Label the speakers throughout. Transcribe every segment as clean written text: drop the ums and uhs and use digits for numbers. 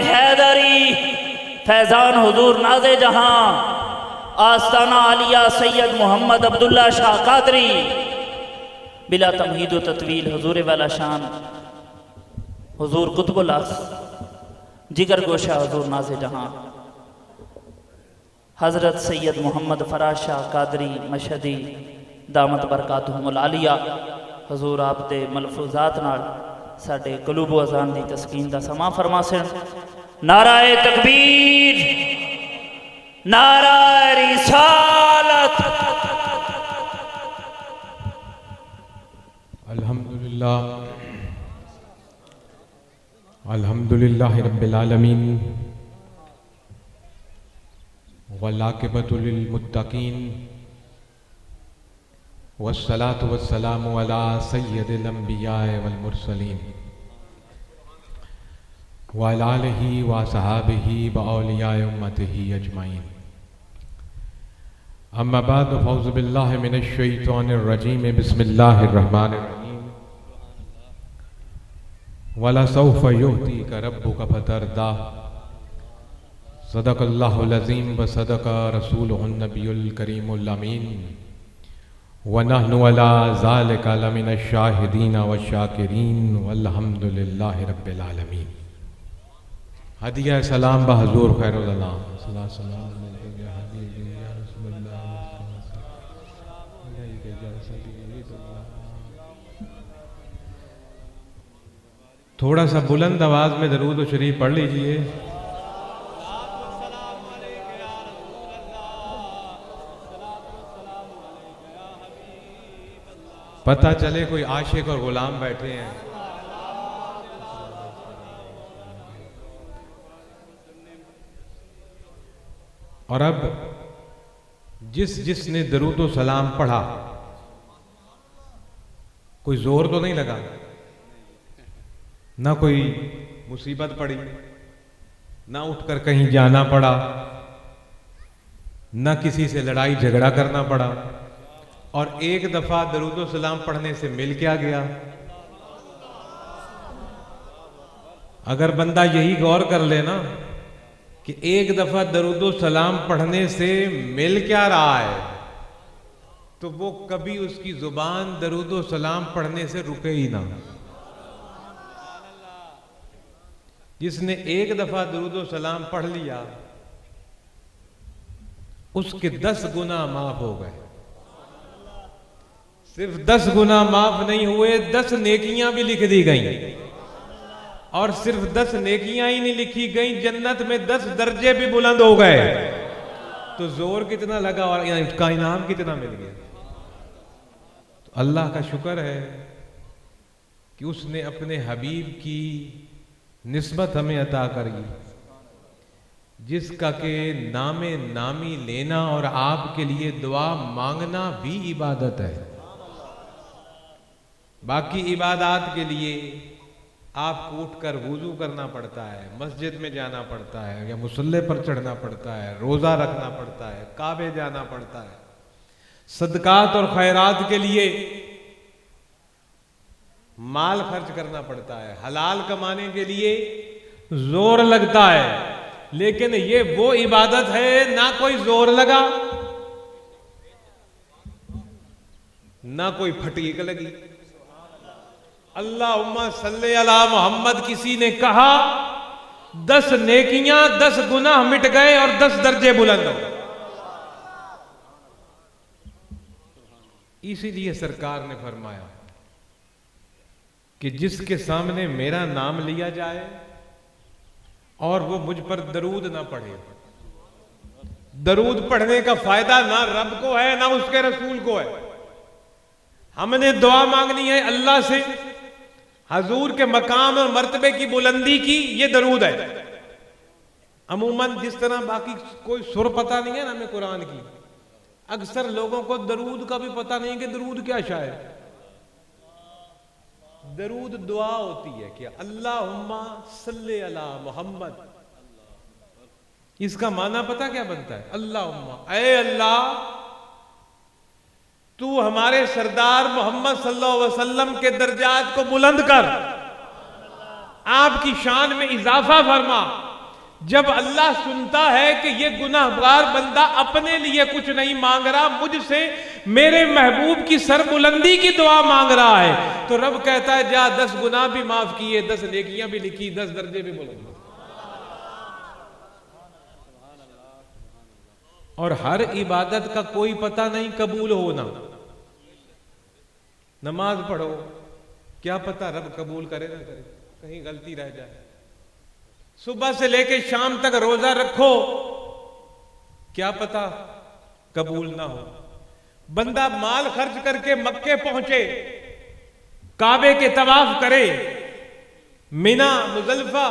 Speaker 1: हैदरी फैज़ान हुजूर नाज़े जहां आस्ताना आलिया सैयद मोहम्मद अब्दुल्ला शाह कादरी बिला तमहीद व तत्वील हुजूर वाला शान हुजूर कुतुबुल अक्स जिगर गोशा हुजूर नाज़े जहां हज़रत सैयद मोहम्मद फराज शाह कादरी मशहदी दामत बरकातुहुमुल आलिया हुजूर आप दे मलफूजात नाल साडे कलूबो अज़ान दी तस्कीन दा समा फरमासन। नाराए तकबीर, नाराए रिसालत।
Speaker 2: अल्हम्दुलिल्लाह अल्हम्दुलिल्लाहि रब्बिल आलमीन वल आक़िबतु लिल मुत्तक़ीन वस्सलातु वस्सलामु अला सय्यिदिल अंबिया वल मुरसलीन व अला आलिहि व असहाबिहि व औलियाए उम्मतिहि अजमाइन। अम्मा बाद फ़ौज़ु बिल्लाहि मिनश शैतानिर रजीम बिस्मिल्लाहिर रहमानिर रहीम। वला सौफ़ युअतीका रब्बुका फ़तरदा। सदक़ल्लाहुल अज़ीम व सदक़ रसूलुहुन नबियुल करीमुल अमीन व नहनु अला ज़ालिका लमिनश शाहिदीन व शाकिरीन वल्हम्दुलिल्लाहि रब्बिल आलमीन। हदिया सलाम बहज़ूर खैरुल अनाम थोड़ा सा बुलंद आवाज में दरूद व शरीफ पढ़ लीजिए। पता चले कोई आशिक और गुलाम बैठे हैं। और अब जिसने दरूद व सलाम पढ़ा कोई जोर तो नहीं लगा, ना कोई मुसीबत पड़ी, ना उठकर कहीं जाना पड़ा, ना किसी से लड़ाई झगड़ा करना पड़ा, और एक दफा दरूद व सलाम पढ़ने से मिल क्या गया। अगर बंदा यही गौर कर लेना कि एक दफा दरूद व सलाम पढ़ने से मिल क्या रहा है, तो वो कभी उसकी जुबान दरूद व सलाम पढ़ने से रुके ही ना। जिसने एक दफा दरूद व सलाम पढ़ लिया उसके 10 गुना माफ हो गए। सिर्फ 10 गुना माफ नहीं हुए, 10 नेकियां भी लिख दी गई। और सिर्फ 10 नेकियां ही नहीं लिखी गई, जन्नत में 10 दर्जे भी बुलंद हो गए। तो जोर कितना लगा और उसका इनाम कितना मिल गया। तो अल्लाह का शुक्र है कि उसने अपने हबीब की निस्बत हमें अता करी, जिसका के नामे नामी लेना और आपके लिए दुआ मांगना भी इबादत है। बाकी इबादत के लिए आपको उठकर वुजू करना पड़ता है, मस्जिद में जाना पड़ता है, या मुसल्ले पर चढ़ना पड़ता है, रोजा रखना पड़ता है, काबे जाना पड़ता है। सदकात और खैरात के लिए माल खर्च करना पड़ता है, हलाल कमाने के लिए जोर लगता है। लेकिन ये वो इबादत है ना कोई जोर लगा ना कोई फटीक लगी। अल्लाहुम्मा सल्ले अला मोहम्मद किसी ने कहा 10 नेकियां 10 गुनाह मिट गए और 10 दर्जे बुलंद हो। इसीलिए सरकार ने फरमाया कि जिसके सामने मेरा नाम लिया जाए और वो मुझ पर दरूद ना पढ़े, दरूद पढ़ने का फायदा ना रब को है ना उसके रसूल को है। हमने दुआ मांगनी है अल्लाह से, हजूर के मकाम और मर्तबे की बुलंदी की, ये दरूद है। अमूमन जिस तरह बाकी कोई सुर पता नहीं है ना हमें कुरान की, अक्सर लोगों को दरूद का भी पता नहीं कि दरूद क्या शायद। दरूद दुआ होती है कि अल्लाहुम्मा सल्ले अला मोहम्मद। इसका माना पता क्या बनता है? अल्लाहुम्मा, ऐ अल्लाह तू हमारे सरदार मोहम्मद सल्लल्लाहु अलैहि वसल्लम के दर्जात को बुलंद कर, आपकी शान में इजाफा फरमा, जब अल्लाह सुनता है कि ये गुनाहगार बंदा अपने लिए कुछ नहीं मांग रहा, मुझसे मेरे महबूब की सरबुलंदी की दुआ मांग रहा है, तो रब कहता है जा 10 गुनाह भी माफ किए, 10 नेकियां भी लिखी, 10 दर्जे भी बुलंद। और हर इबादत का कोई पता नहीं कबूल होना। नमाज पढ़ो, क्या पता रब कबूल करे ना करे, कहीं गलती रह जाए। सुबह से लेके शाम तक रोजा रखो, क्या पता कबूल ना हो। बंदा माल खर्च करके मक्के पहुंचे, काबे के तवाफ करे, मिना मुजल्फा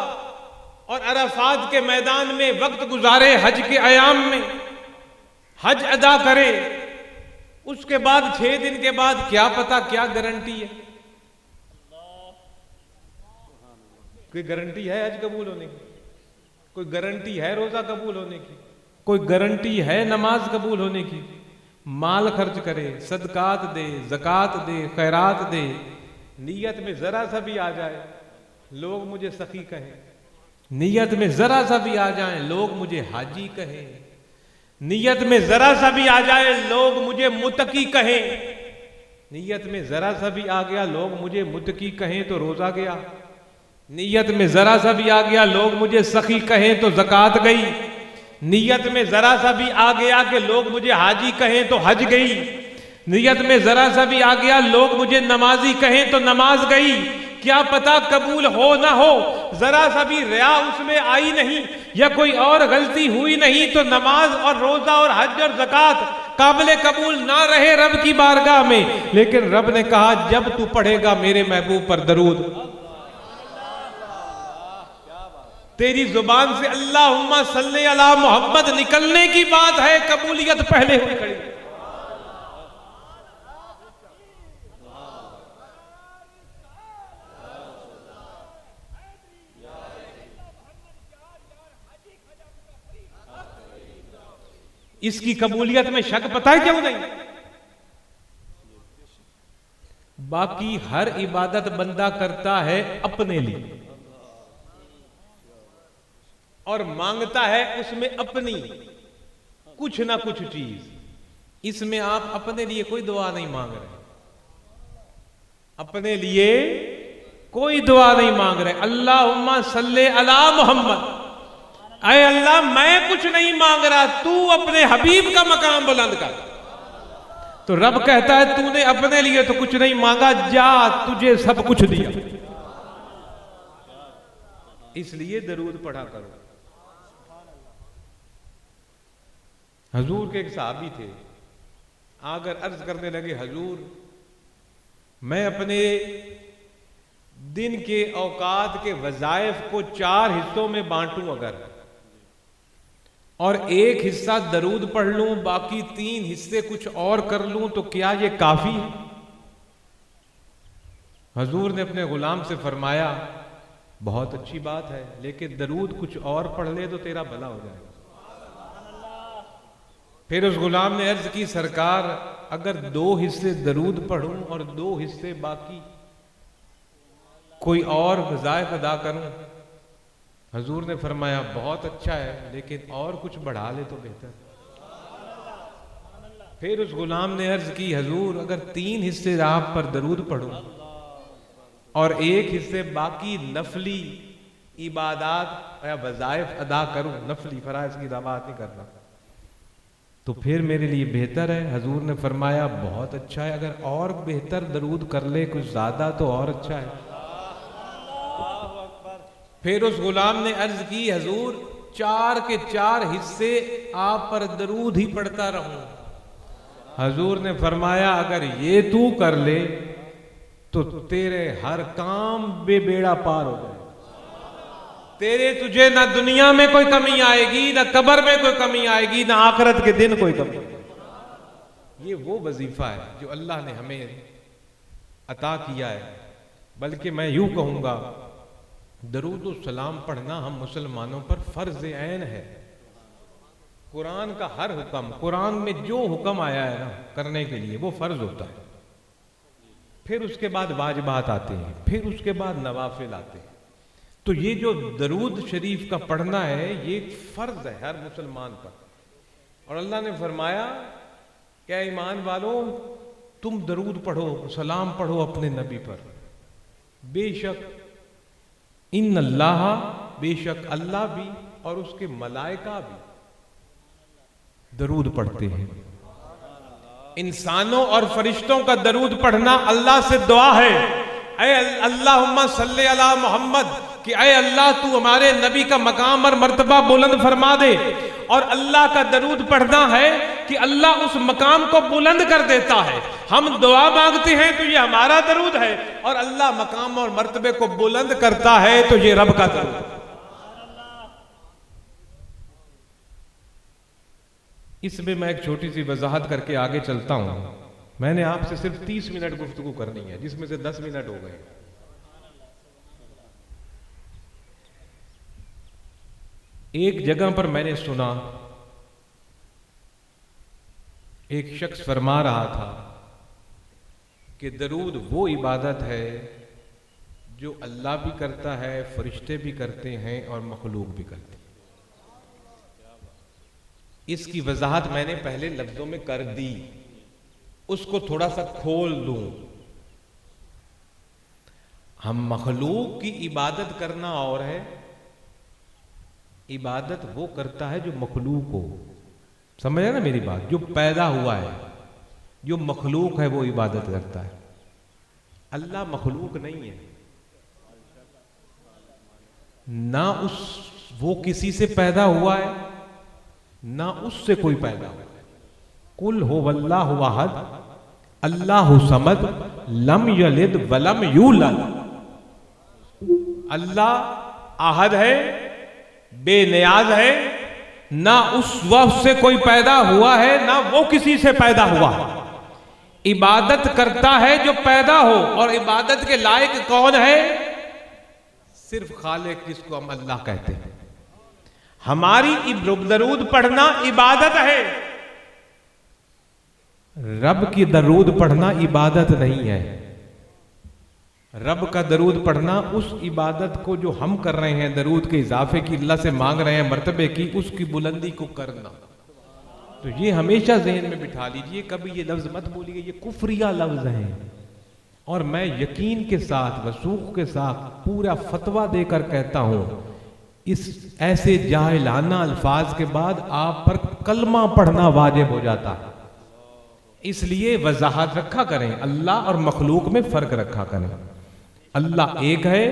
Speaker 2: और अराफात के मैदान में वक्त गुजारे, हज के अयाम में हज अदा करे, उसके बाद 6 दिन के बाद क्या पता क्या गारंटी है। कोई गारंटी है हज कबूल होने की? कोई गारंटी है रोजा कबूल होने की? कोई गारंटी है नमाज कबूल होने की? माल खर्च करे, सदकात दे, ज़कात दे, खैरात दे, नीयत में जरा सा भी आ जाए लोग मुझे सखी कहें, नीयत में जरा सा भी आ जाए लोग मुझे हाजी कहें, नीयत में जरा सा भी आ जाए लोग मुझे मुतकी कहें, नीयत में जरा सा भी आ गया लोग मुझे मुतकी कहें तो रोजा गया, नीयत में जरा सा भी आ गया लोग मुझे सखी कहें तो ज़कात गई, नीयत में जरा सा भी आ गया कि लोग मुझे हाजी कहें तो हज गई, नीयत में जरा सा भी आ गया लोग मुझे नमाजी कहें तो नमाज गई। क्या पता कबूल हो ना हो, जरा सा भी रिया उसमें आई नहीं या कोई और गलती हुई नहीं तो नमाज और रोजा और हज और ज़कात काबिल कबूल ना रहे रब की बारगाह में। लेकिन रब ने कहा जब तू पढ़ेगा मेरे महबूब पर दरूद, तेरी जुबान से अल्लाहुम्मा सल्ली अला मोहम्मद निकलने की बात है, कबूलियत पहले हुई खड़ी। इसकी कबूलियत में शक पता है क्यों नहीं? बाकी हर इबादत बंदा करता है अपने लिए और मांगता है उसमें अपनी कुछ ना कुछ चीज। इसमें आप अपने लिए कोई दुआ नहीं मांग रहे, अपने लिए कोई दुआ नहीं मांग रहे। अल्लाहुम्मा सल्ले अला मोहम्मद, अय अल्लाह मैं कुछ नहीं मांग रहा, तू अपने हबीब का मकाम बुलंद कर। तो रब कहता है तूने अपने लिए तो कुछ नहीं मांगा, जा तुझे सब कुछ दिया। इसलिए दरूद पढ़ा करो। हजूर के एक साहबी थे, आकर अर्ज करने लगे हजूर मैं अपने दिन के औकात के वज़ाइफ को 4 हिस्सों में बांटूं अगर, और एक हिस्सा दरूद पढ़ लूं, बाकी 3 हिस्से कुछ और कर लूं, तो क्या ये काफी है? हजूर ने अपने गुलाम से फरमाया बहुत अच्छी बात है, लेकिन दरूद कुछ और पढ़ ले तो तेरा भला हो जाएगा। फिर उस गुलाम ने अर्ज की सरकार अगर 2 हिस्से दरूद पढ़ूं और 2 हिस्से बाकी कोई और वज़ाइफ अदा करूं? हजूर ने फरमाया बहुत अच्छा है, लेकिन और कुछ बढ़ा ले तो बेहतर। फिर उस गुलाम ने अर्ज की हजूर अगर 3 हिस्से आप पर दरूद पढ़ूं और 1 हिस्से बाकी नफली इबादात या वज़ाइफ अदा करूं, नफली फराइज की बात नहीं करना, तो फिर मेरे लिए बेहतर है। हजूर ने फरमाया बहुत अच्छा है, अगर और बेहतर दरूद कर ले कुछ ज्यादा तो और अच्छा है। फिर उस गुलाम ने अर्ज की हजूर 4 के 4 हिस्से आप पर दरूद ही पढ़ता रहूं। हजूर ने फरमाया अगर ये तू कर ले तो तेरे हर काम बेबेड़ा पार हो जाए, तेरे तुझे ना दुनिया में कोई कमी आएगी, ना कब्र में कोई कमी आएगी, ना आखिरत के दिन कोई कमी। ये वो वजीफा है जो अल्लाह ने हमें अता किया है। बल्कि मैं यूं कहूंगा दरूद और सलाम पढ़ना हम मुसलमानों पर फर्ज ऐन है। कुरान का हर हुक्म, कुरान में जो हुक्म आया है ना करने के लिए, वो फर्ज होता है। फिर उसके बाद वाजिबात आते हैं, फिर उसके बाद नवाफिल आते हैं। तो ये जो दरूद शरीफ का पढ़ना है ये एक फर्ज है हर मुसलमान पर। और अल्लाह ने फरमाया क्या ईमान वालों तुम दरूद पढ़ो, सलाम पढ़ो अपने नबी पर। बेशक इन अल्लाह, बेशक अल्लाह भी और उसके मलाइका भी दरूद पढ़ते हैं। इंसानों और फरिश्तों का दरूद पढ़ना अल्लाह से दुआ है, ऐ अल्लाहुम्मा सल्ले अला मोहम्मद, कि ऐ अल्लाह तू हमारे नबी का मकाम और मर्तबा बुलंद फरमा दे। और अल्लाह का दरूद पढ़ना है कि अल्लाह उस मकाम को बुलंद कर देता है। हम दुआ मांगते हैं तो ये हमारा दरूद है, और अल्लाह मकाम और मर्तबे को बुलंद करता है तो ये रब का दरूद है। इसमें मैं एक छोटी सी वजाहत करके आगे चलता हूं। मैंने आपसे सिर्फ 30 मिनट गुफ्तगू करनी है, जिसमें से 10 मिनट हो गए। एक जगह पर मैंने सुना एक शख्स फरमा रहा था कि दरूद वो इबादत है जो अल्लाह भी करता है, फरिश्ते भी करते हैं और मखलूक भी करते हैं। इसकी वजाहत मैंने पहले लफ्जों में कर दी, उसको थोड़ा सा खोल दूं। हम मखलूक की इबादत करना और है, इबादत वो करता है जो मखलूक हो। समझ ना मेरी बात? जो पैदा हुआ है, जो मखलूक है वो इबादत करता है। अल्लाह मखलूक नहीं है, ना वो किसी से पैदा हुआ है ना उससे कोई पैदा हुआ है। कुल हो वल्लाहु अहद अल्लाहु समद लम यलिद वलम यूलद। अल्लाह आहद है, बेनियाज है, ना उस वक्त से कोई पैदा हुआ है ना वो किसी से पैदा हुआ। इबादत करता है जो पैदा हो, और इबादत के लायक कौन है? सिर्फ खालिक, जिसको हम अल्लाह कहते हैं। हमारी दरूद पढ़ना इबादत है, रब की दरूद पढ़ना इबादत नहीं है। रब का दरूद पढ़ना उस इबादत को जो हम कर रहे हैं, दरूद के इजाफे की अल्लाह से मांग रहे हैं, मर्तबे की, उसकी बुलंदी को करना। तो ये हमेशा ज़हन में बिठा लीजिए, कभी ये लफ्ज मत बोलिए ये कुफरिया लफ्ज हैं। और मैं यकीन के साथ, वसूख के साथ पूरा फतवा देकर कहता हूं, इस ऐसे जाहिलाना अल्फाज के बाद आप पर कलमा पढ़ना वाजिब हो जाता है। इसलिए वजाहत रखा करें, अल्लाह और मखलूक में फर्क रखा करें। अल्लाह एक है,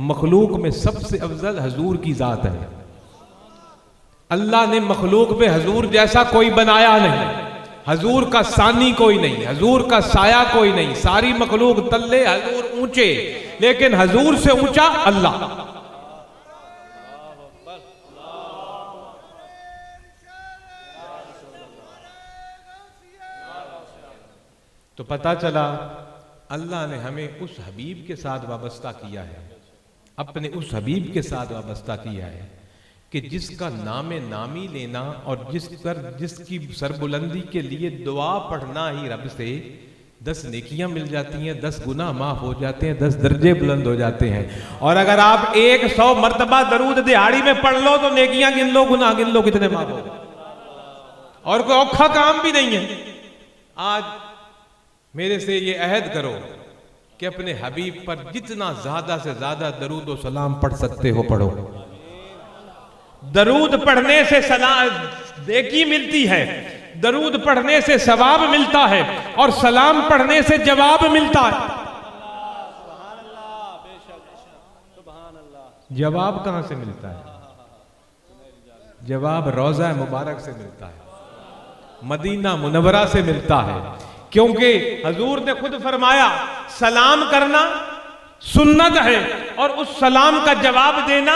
Speaker 2: मखलूक में सबसे अफजल हजूर की जात है। अल्लाह ने मखलूक में हजूर जैसा कोई बनाया नहीं, हजूर का सानी कोई नहीं, हजूर का साया कोई नहीं। सारी मखलूक तल्ले, हजूर ऊंचे, लेकिन हजूर से ऊंचा अल्लाह। तो पता चला अल्लाह ने हमें उस हबीब के साथ वाबस्ता किया है, अपने उस हबीब के साथ वाबस्ता किया है कि जिसका नामे नामी लेना और जिसकी सरबुलंदी के लिए दुआ पढ़ना ही रब से 10 नेकियां मिल जाती हैं, 10 गुनाह माफ हो जाते हैं, 10 दर्जे बुलंद हो जाते हैं। और अगर आप 100 मर्तबा दरूद दिहाड़ी में पढ़ लो तो नेकियां गिन लो, गुनाह गिन लो, कितने माफ हो। और कोई औखा काम भी नहीं है। आज मेरे से ये अहद करो कि अपने हबीब पर जितना ज्यादा से ज्यादा दरूद और सलाम पढ़ सकते हो पढ़ो। दरूद पढ़ने से सलाम नेकी मिलती है, दरूद पढ़ने से सवाब मिलता है, और सलाम पढ़ने से जवाब मिलता है। जवाब कहां से मिलता है? जवाब रोजा मुबारक से मिलता है, मदीना मुनव्वरा से मिलता है। क्योंकि हजूर ने खुद फरमाया सलाम करना सुन्नत है और उस सलाम का जवाब देना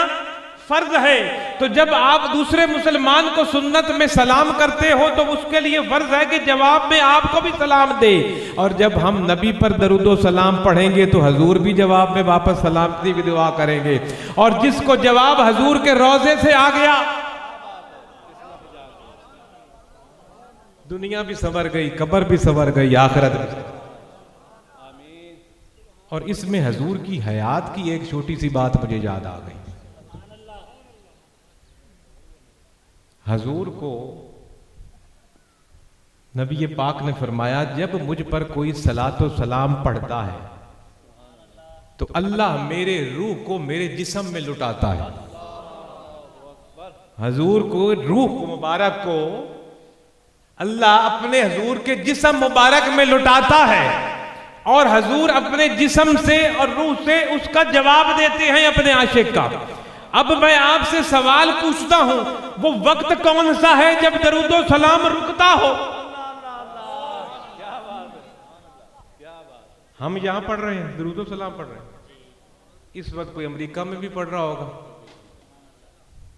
Speaker 2: फर्ज है। तो जब आप दूसरे मुसलमान को सुन्नत में सलाम करते हो तो उसके लिए फर्ज है कि जवाब में आपको भी सलाम दे। और जब हम नबी पर दरूदो सलाम पढ़ेंगे तो हजूर भी जवाब में वापस सलामती की दुआ करेंगे। और जिसको जवाब हजूर के रोजे से आ गया, दुनिया भी संवर गई, कब्र भी संवर गई, आखिरत भी। और इसमें हजूर की हयात की एक छोटी सी बात मुझे याद आ गई। हजूर को नबी पाक ने फरमाया, जब मुझ पर कोई सलातो सलाम पढ़ता है तो अल्लाह मेरे रूह को मेरे जिस्म में लुटाता है। हजूर को रूह मुबारक को अल्लाह अपने हजूर के जिस्म मुबारक में लुटाता है और हजूर अपने जिस्म से और रूह से उसका जवाब देते हैं अपने आशिक का। अब मैं आपसे सवाल पूछता हूं, वो वक्त कौन सा है जब दरूदो सलाम रुकता हो? हम यहां पढ़ रहे हैं, दरूदो सलाम पढ़ रहे हैं। इस वक्त कोई अमेरिका में भी पढ़ रहा होगा,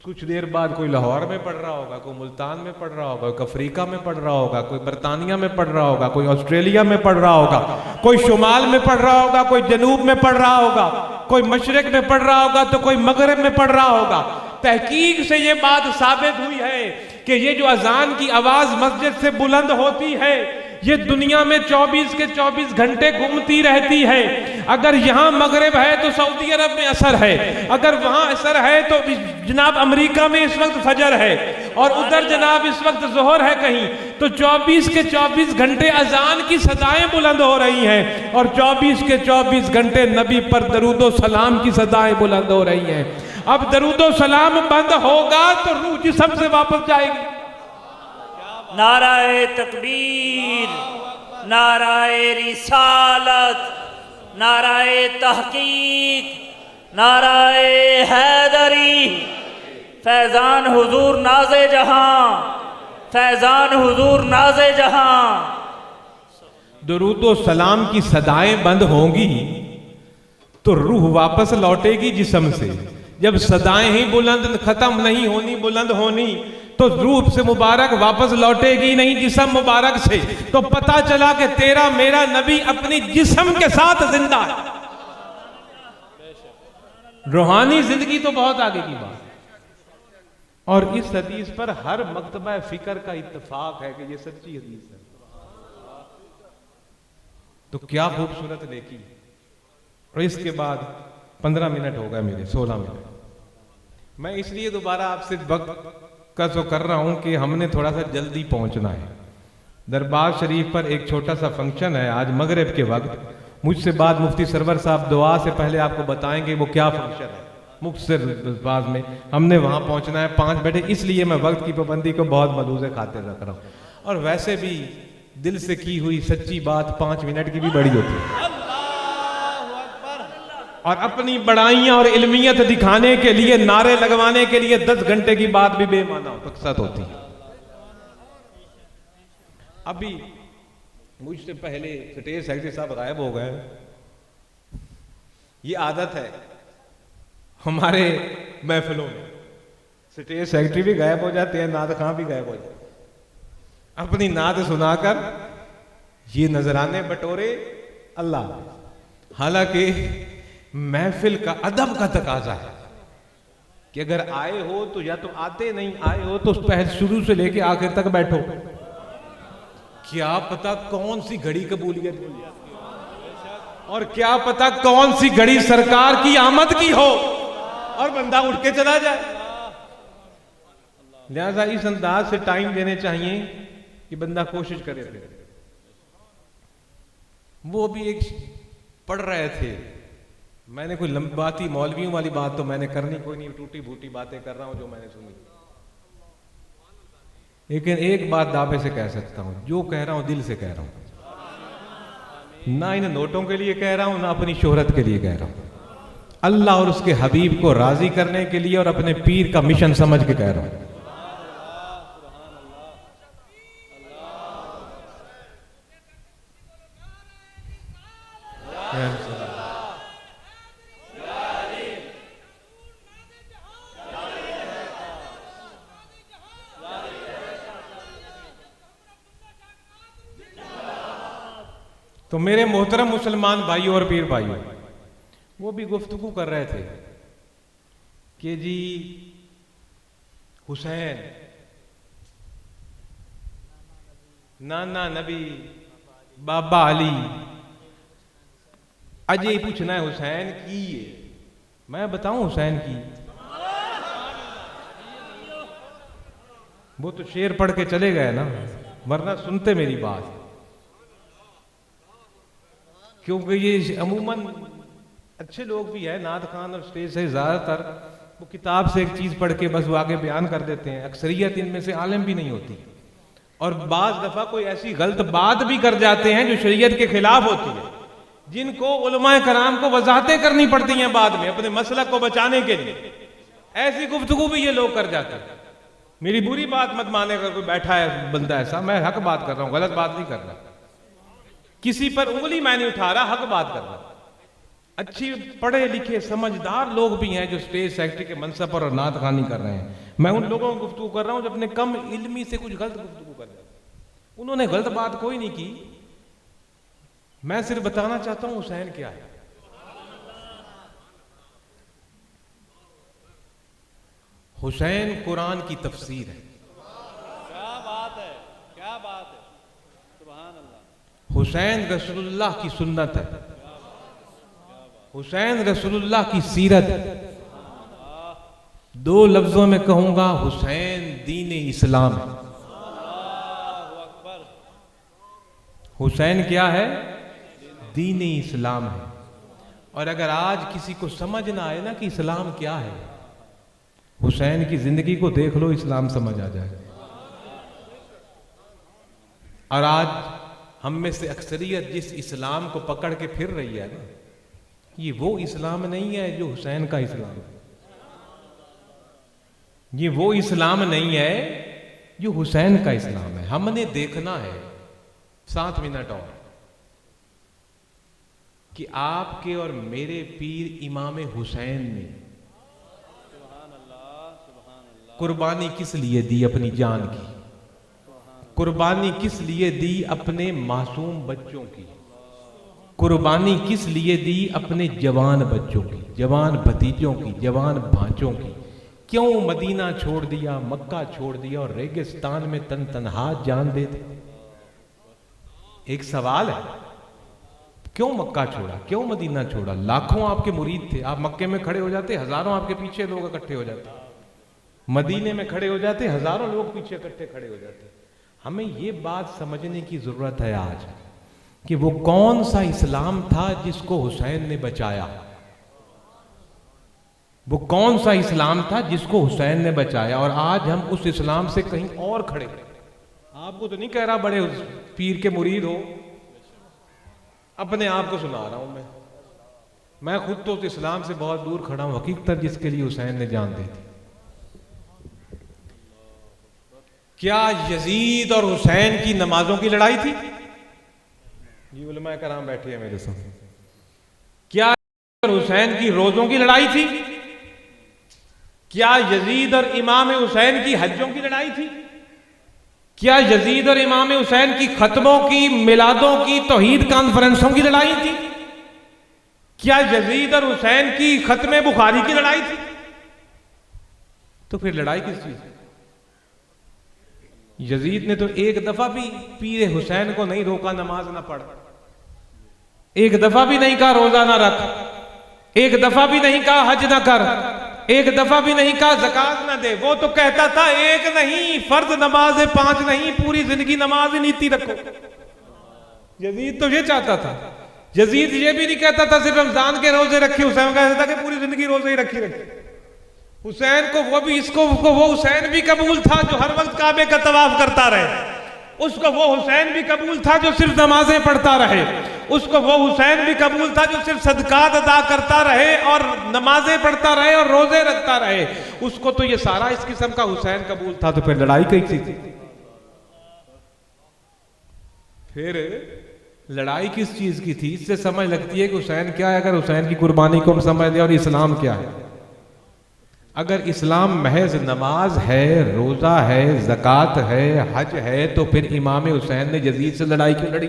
Speaker 2: कुछ देर बाद कोई लाहौर में पढ़ रहा होगा, कोई मुल्तान में पढ़ रहा होगा, कोई अफ्रीका में पढ़ रहा होगा, कोई बरतानिया में पढ़ रहा होगा, कोई ऑस्ट्रेलिया में पढ़ रहा होगा, कोई शुमाल में पढ़ रहा होगा, कोई जनूब में पढ़ रहा होगा, कोई मशरिक में पढ़ रहा होगा तो कोई मगरिब में पढ़ रहा होगा। तहकीक से ये बात साबित हुई है कि ये जो अजान की आवाज मस्जिद से बुलंद होती है ये दुनिया में 24 के 24 घंटे घूमती रहती है। अगर यहाँ मगरिब है तो सऊदी अरब में असर है, अगर वहां असर है तो जनाब अमेरिका में इस वक्त फजर है और उधर जनाब इस वक्त जोहर है कहीं, तो 24 के 24 घंटे अजान की सदाएं बुलंद हो रही हैं और 24 के 24 घंटे नबी पर दरूदो सलाम की सदाएं बुलंद हो रही हैं। अब दरूदो सलाम बंद होगा तो रूह जिस्म से वापस जाएगी।
Speaker 1: नाराए तकबीर, नाराए रिसालत, नाराए तहकीक, नाराए हैदरी, फैजान हुजूर नाज़े जहां, फैजान हुजूर नाज़े जहां।
Speaker 2: दरूदो सलाम की सदाएं बंद होंगी तो रूह वापस लौटेगी जिस्म से। जब सदाएं ही बुलंद खत्म नहीं होनी, बुलंद होनी, तो रूह से मुबारक वापस लौटेगी नहीं जिस्म मुबारक से। तो पता चला कि तेरा मेरा नबी अपनी जिस्म के साथ जिंदा है। रूहानी जिंदगी तो बहुत आगे की बात है और इस हदीस पर हर मकतबा फिक्र का इत्तेफाक है कि ये सच्ची हदीस है। तो क्या खूबसूरत नेकी। और इसके बाद 15 मिनट हो गए मेरे, 16 मिनट। मैं इसलिए दोबारा आपसे वक्त का तो कर रहा हूं कि हमने थोड़ा सा जल्दी पहुंचना है। दरबार शरीफ पर एक छोटा सा फंक्शन है आज मगरिब के वक्त। मुझसे बाद मुफ्ती सरवर साहब दुआ से पहले आपको बताएंगे वो क्या फंक्शन है। मुख्तसर अल्फाज में हमने वहां पहुंचना है 5 बजे, इसलिए मैं वक्त की पाबंदी को बहुत मलूज़े खातिर रख रहा हूं। और वैसे भी दिल से की हुई सच्ची बात 5 मिनट की भी बड़ी होती है और अपनी बड़ाइयां और इल्मियत दिखाने के लिए, नारे लगवाने के लिए 10 घंटे की बात भी बेमाना मकसद होती है। अभी मुझसे पहले स्टेज सेक्रेटरी साहब गायब हो गए। ये आदत है हमारे महफिलों में, स्टेज सेक्रेटरी भी गायब हो जाते हैं, नात खां भी गायब हो जाते हैं। अपनी नात सुनाकर ये नजराने बटोरे अल्लाह। हालांकि महफिल का अदब का तकाजा है कि अगर आए हो तो या तो आते, नहीं आए हो तो पहले शुरू से लेके आखिर तक बैठो। क्या पता कौन सी घड़ी कबूलियत की और क्या पता कौन सी घड़ी सरकार की आमद की हो और बंदा उठ के चला जाए। लिहाजा इस अंदाज से टाइम देने चाहिए कि बंदा कोशिश करे। वो भी एक पढ़ रहे थे, मैंने कोई लंबी बात ही मौलवियों वाली बात तो मैंने करनी कोई नहीं, टूटी फूटी बातें कर रहा हूं जो मैंने सुनी। लेकिन एक बात दावे से कह सकता हूं, जो कह रहा हूं दिल से कह रहा हूं, ना इन नोटों के लिए कह रहा हूं ना अपनी शोहरत के लिए कह रहा हूं। अल्लाह और उसके हबीब को राजी करने के लिए और अपने पीर का मिशन समझ के कह रहा हूं। तो मेरे मोहतरम मुसलमान भाइयों और पीर भाइयों, वो भी गुफ्तगू कर रहे थे कि जी हुसैन नाना नबी, बाबा अली, अज ये पूछना है हुसैन की है, मैं बताऊं हुसैन की? वो तो शेर पढ़ के चले गए ना, वरना सुनते मेरी बात। क्योंकि ये अमूमन अच्छे लोग भी है, नात खान और स्टेज से ज्यादातर वो किताब से एक चीज पढ़ के बस वो आगे बयान कर देते हैं। अक्सरियत इनमें से आलिम भी नहीं होती, और बाज दफा कोई ऐसी गलत बात भी कर जाते हैं जो शरीयत के खिलाफ होती है, जिनको उलमाए कराम को वजाहतें करनी पड़ती हैं बाद में अपने मसलक को बचाने के लिए। ऐसी गुफ्तगू भी ये लोग कर जाते हैं। मेरी बुरी बात मत माने, अगर कोई बैठा है बंदा ऐसा, मैं हक बात कर रहा हूं, गलत बात नहीं कर रहा, किसी पर उंगली मैं नहीं उठा रहा, हक बात कर रहा। अच्छी पढ़े लिखे समझदार लोग भी हैं जो स्टेज सेक्रेटरी के मनसब पर और नात खानी कर रहे हैं। मैं उन लोगों को गुफ्तगू कर रहा हूं जो अपने कम इल्मी से कुछ गलत गुफ्तगू कर रहे हैं। उन्होंने गलत बात कोई नहीं की, मैं सिर्फ बताना चाहता हूं हुसैन क्या है। हुसैन कुरान की तफसीर है।
Speaker 3: क्या बात है, क्या बात है, सुभान अल्लाह।
Speaker 2: हुसैन रसूलुल्लाह की सुन्नत है, हुसैन रसूलुल्लाह की सीरत है। दो लफ्जों में कहूंगा, हुसैन दीन इस्लाम है। हुसैन क्या है? दीन इस्लाम है। और अगर आज किसी को समझ ना आए ना कि इस्लाम क्या है, हुसैन की जिंदगी को देख लो, इस्लाम समझ आ जाए। और आज हम में से अक्सरियत जिस इस्लाम को पकड़ के फिर रही है ना, ये वो इस्लाम नहीं है जो हुसैन का इस्लाम है। ये वो इस्लाम नहीं है जो हुसैन का इस्लाम है। हमने देखना है 7 मिनट और कि आपके और मेरे पीर इमाम हुसैन ने कुर्बानी किस लिए दी अपनी जान की, कुर्बानी किस लिए दी अपने मासूम बच्चों की, कुर्बानी किस लिए दी अपने जवान बच्चों की, जवान भतीजों की, जवान भांचों की। क्यों मदीना छोड़ दिया, मक्का छोड़ दिया और रेगिस्तान में तन तनहा जान दे दी? एक सवाल है, क्यों मक्का छोड़ा, क्यों मदीना छोड़ा? लाखों आपके मुरीद थे, आप मक्के में खड़े हो जाते, हजारों आपके पीछे लोग इकट्ठे हो जाते, मदीने में खड़े हो जाते, हजारों लोग पीछे इकट्ठे खड़े हो जाते। हमें ये बात समझने की जरूरत है आज कि वो कौन सा इस्लाम था जिसको हुसैन ने बचाया। वो कौन सा इस्लाम था जिसको हुसैन ने बचाया, और आज हम उस इस्लाम से कहीं और खड़े। आपको तो नहीं कह रहा बड़े पीर के मुरीद हो, अपने आप को सुना रहा हूं मैं खुद तो उस इस्लाम से बहुत दूर खड़ा हूं, हकीकत जिसके लिए हुसैन ने जान दी थी। क्या यजीद और हुसैन की नमाजों की लड़ाई थी? ये उलमा कराम बैठे हैं मेरे साथ। क्या हुसैन की रोजों की लड़ाई थी? क्या यजीद और इमाम हुसैन की हज्जों की लड़ाई थी? क्या यजीद और इमाम हुसैन की खत्मों की, मिलादों की, तौहीद कॉन्फ्रेंसों की लड़ाई थी? क्या यजीद और हुसैन की खत्मे बुखारी की लड़ाई थी? तो फिर लड़ाई किस चीज? यजीद ने तो एक दफा भी पीर हुसैन को नहीं रोका नमाज ना पढ़, एक दफा भी नहीं कहा रोजा ना रख, एक दफा भी नहीं कहा हज ना कर, एक दफा भी नहीं कहा ज़कात ना दे। वो तो कहता था एक नहीं, फर्ज नमाज 5 नहीं, पूरी जिंदगी नमाज नीति रखो। यजीद तो ये चाहता था। यजीद ये भी नहीं कहता था सिर्फ रमजान के रोजे रखे, हुसैन कहता था कि पूरी जिंदगी रोजे ही रखी रखे। हुसैन को वो भी, इसको वो हुसैन भी कबूल था जो हर वक्त काबे का तवाफ करता रहे, उसको वो हुसैन भी कबूल था जो सिर्फ नमाजें पढ़ता रहे, उसको वो हुसैन भी कबूल था जो सिर्फ सदकात अदा करता रहे और नमाजें पढ़ता रहे और रोजे रखता रहे। उसको तो ये सारा इस किस्म का हुसैन कबूल था। तो फिर लड़ाई कैसी थी? फिर लड़ाई किस चीज की थी? इससे समझ लगती है कि हुसैन क्या है, अगर हुसैन की कुर्बानी को हम समझ लें, और इस्लाम क्या है। अगर इस्लाम महज नमाज है, रोजा है, ज़कात है, हज है, तो फिर इमाम हुसैन ने यजीद से लड़ाई क्यों लड़ी?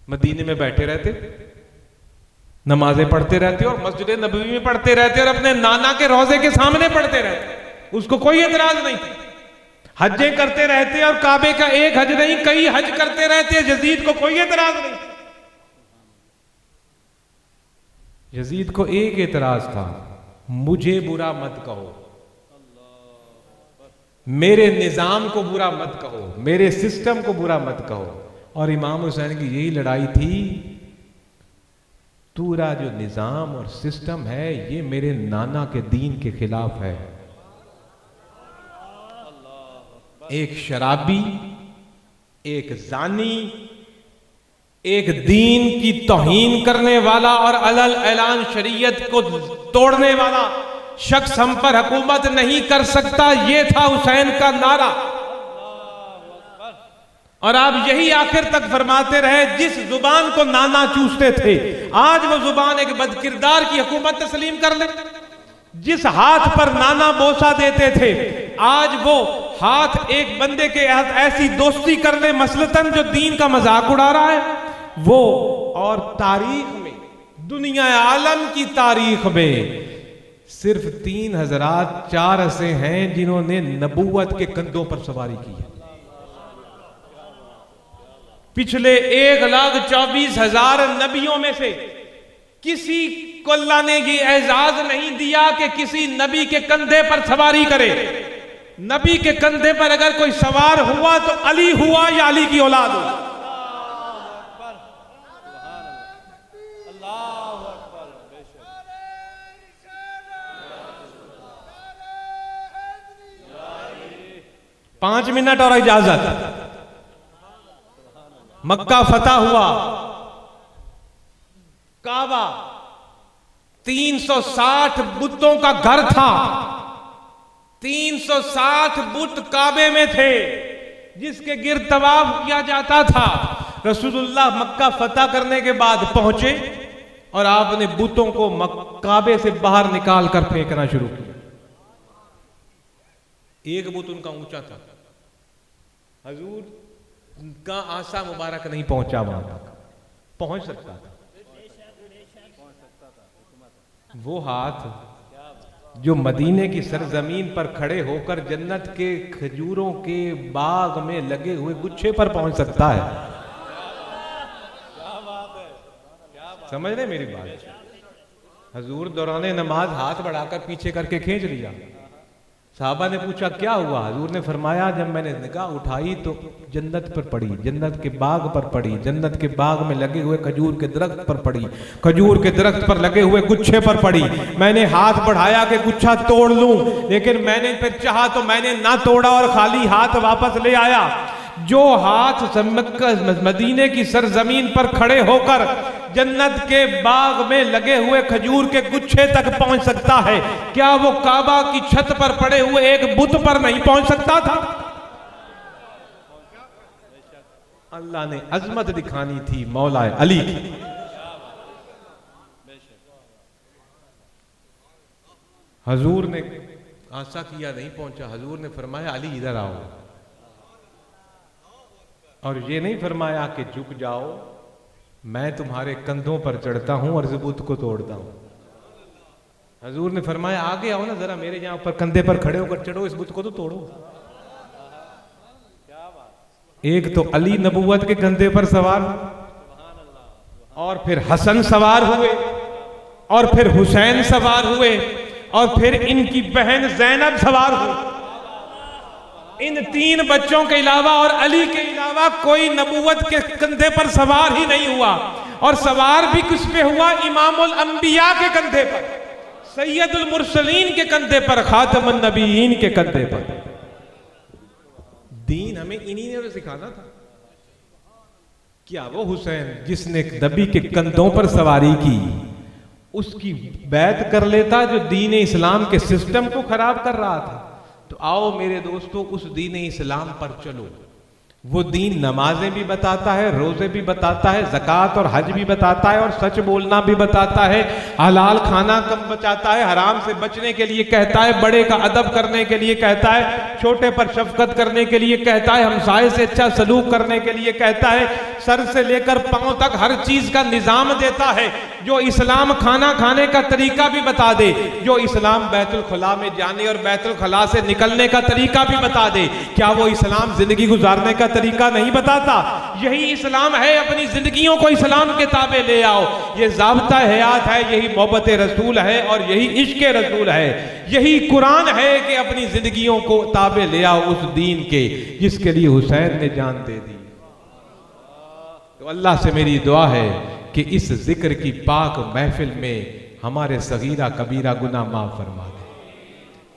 Speaker 2: मदीने में बैठे रहते, नमाजें पढ़ते रहते और मस्जिद नबवी में पढ़ते रहते और अपने नाना के रोजे के सामने पढ़ते रहते, उसको कोई एतराज नहीं था। हजें करते रहते और काबे का एक हज नहीं कई हज करते रहते, यजीद को कोई एतराज नहीं। यजीद को एक एतराज था, मुझे बुरा मत कहो, मेरे निजाम को बुरा मत कहो, मेरे सिस्टम को बुरा मत कहो। और इमाम हुसैन की यही लड़ाई थी, पूरा जो निजाम और सिस्टम है ये मेरे नाना के दीन के खिलाफ है। एक शराबी, एक जानी, एक दीन की तौहीन करने वाला और अलल ऐलान शरीयत को तोड़ने वाला शख्स हम पर हुकूमत नहीं कर सकता, ये था हुसैन का नारा। और आप यही आखिर तक फरमाते रहे, जिस जुबान को नाना चूसते थे आज वो जुबान एक बदकिरदार की हुकूमत तस्लीम कर ले। जिस हाथ पर नाना बोसा देते थे आज वो हाथ एक बंदे के ऐसी दोस्ती कर ले मसलतन जो दीन का मजाक उड़ा रहा है वो। और तारीख में, दुनिया आलम की तारीख में सिर्फ 3 हज़रात 4 ऐसे हैं जिन्होंने नबूवत के कंधों पर सवारी की है। पिछले 1,24,000 नबियों में से किसी को अल्लाह ने ये एजाज नहीं दिया कि किसी नबी के कंधे पर सवारी करे। नबी के कंधे पर अगर कोई सवार हुआ तो अली हुआ या अली की औलाद हुआ।
Speaker 3: अल्लाहु अकबर, बेशक
Speaker 2: 5 मिनट और इजाजत। मक्का फतह हुआ, काबा 360 बुतों का घर था, 360 बुत काबे में थे जिसके गिर्द तवाफ किया जाता था। रसूलुल्लाह मक्का फतह करने के बाद पहुंचे और आपने बुतों को काबे से बाहर निकाल कर फेंकना शुरू किया। एक बुत उनका ऊंचा था, हजूर का आसा मुबारक नहीं पहुंचा वहां तक, पहुंच सकता था। वो हाथ जो मदीने की सरजमीन पर खड़े होकर जन्नत के खजूरों के बाग में लगे हुए गुच्छे पर पहुंच सकता है। समझ रहे मेरी बात? हजूर दौरान नमाज हाथ बढ़ाकर पीछे करके खींच लिया। साहबा ने पूछा क्या हुआ? हजूर ने फरमाया जब मैंने निगाह उठाई तो जन्नत पर पड़ी, जन्नत के बाग पर पड़ी, जन्नत के बाग में लगे हुए खजूर के दरख्त पर पड़ी, खजूर के दरख्त पर लगे हुए गुच्छे पर पड़ी। मैंने हाथ बढ़ाया कि गुच्छा तोड़ लूं, लेकिन मैंने फिर चाहा तो मैंने ना तोड़ा और खाली हाथ वापस ले आया। जो हाथ मदीने की सरजमीन पर खड़े होकर जन्नत के बाग में लगे हुए खजूर के गुच्छे तक पहुंच सकता है, क्या वो काबा की छत पर पड़े हुए एक बुत पर नहीं पहुंच सकता था? अल्लाह ने अजमत दिखानी थी मौला अली की। हजूर ने आशा किया नहीं पहुंचा। हजूर ने फरमाया अली इधर आओ, और ये नहीं फरमाया कि झुक जाओ, मैं तुम्हारे कंधों पर चढ़ता हूं और ज़बूत को तोड़ता हूं। हजूर ने फरमाया आगे आओ ना जरा, मेरे यहां पर कंधे पर खड़े होकर चढ़ो, इस बुत को तो तोड़ो। एक तो अली नबूवत के कंधे पर सवार, और फिर हसन सवार हुए, और फिर हुसैन सवार हुए, और फिर इनकी बहन जैनब सवार हुई। इन 3 बच्चों के अलावा और अली के अलावा कोई नबूवत के कंधे पर सवार ही नहीं हुआ। और सवार भी किस पे हुआ? इमामुल अंबिया के कंधे पर, सैयदुल मुरसलीन के कंधे पर, खातमुन नबीयीन के कंधे पर। दीन हमें इन्हीं ने सिखाना था। क्या वो हुसैन जिसने नबी के कंधों पर सवारी की उसकी बैत कर लेता जो दीन इस्लाम के सिस्टम को खराब कर रहा था? तो आओ मेरे दोस्तों, उस दीन इस्लाम पर चलो। वो दीन नमाजें भी बताता है, रोजे भी बताता है, ज़कात और हज भी बताता है, और सच बोलना भी बताता है, हलाल खाना कम बचाता है, हराम से बचने के लिए कहता है, बड़े का अदब करने के लिए कहता है, छोटे पर शफकत करने के लिए कहता है, हमसाये से अच्छा सलूक करने के लिए कहता है, सर से लेकर पांव तक हर चीज का निजाम देता है। जो इस्लाम खाना खाने का तरीका भी बता दे, जो इस्लाम बैतुल खुला में जाने और बैतुल खुला से निकलने का तरीका भी बता दे, क्या वो इस्लाम जिंदगी गुजारने का तरीका नहीं बताता? यही इस्लाम है, अपनी जिंदगियों को इस्लाम के ताबे ले आओ। ये ज़ाब्ता हयात है, यही मोहब्बत रसूल है और यही इश्क रसूल है, यही कुरान है कि अपनी जिंदगियों को ताबे ले आओ उस दीन के जिसके लिए हुसैन ने जान दे दी। तो अल्लाह से मेरी दुआ है कि इस जिक्र की पाक महफिल में हमारे सगीरा कबीरा गुनाह माफ फरमा दे,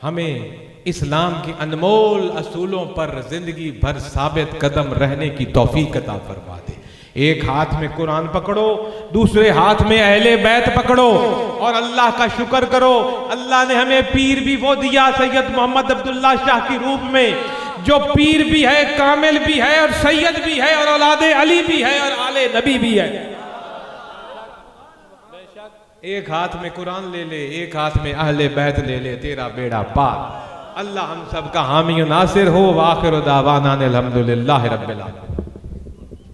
Speaker 2: हमें इस्लाम के अनमोल असूलों पर जिंदगी भर साबित कदम रहने की तौफीक अता फरमा दे। एक हाथ में कुरान पकड़ो, दूसरे हाथ में अहले बैत पकड़ो और अल्लाह का शुक्र करो। अल्लाह ने हमें पीर भी वो दिया सैयद मोहम्मद अब्दुल्ला शाह के रूप में, जो पीर भी है, कामिल भी है और सैयद भी है और औलादे अली भी है और आले नबी भी है। एक हाथ में कुरान ले ले, एक हाथ में अहले बैत ले ले, तेरा बेड़ा पार। अल्लाह हम सब का हामी नासिर हो। वाखिर दावाना अल्हम्दुलिल्लाहि रब्बिल आलमीन।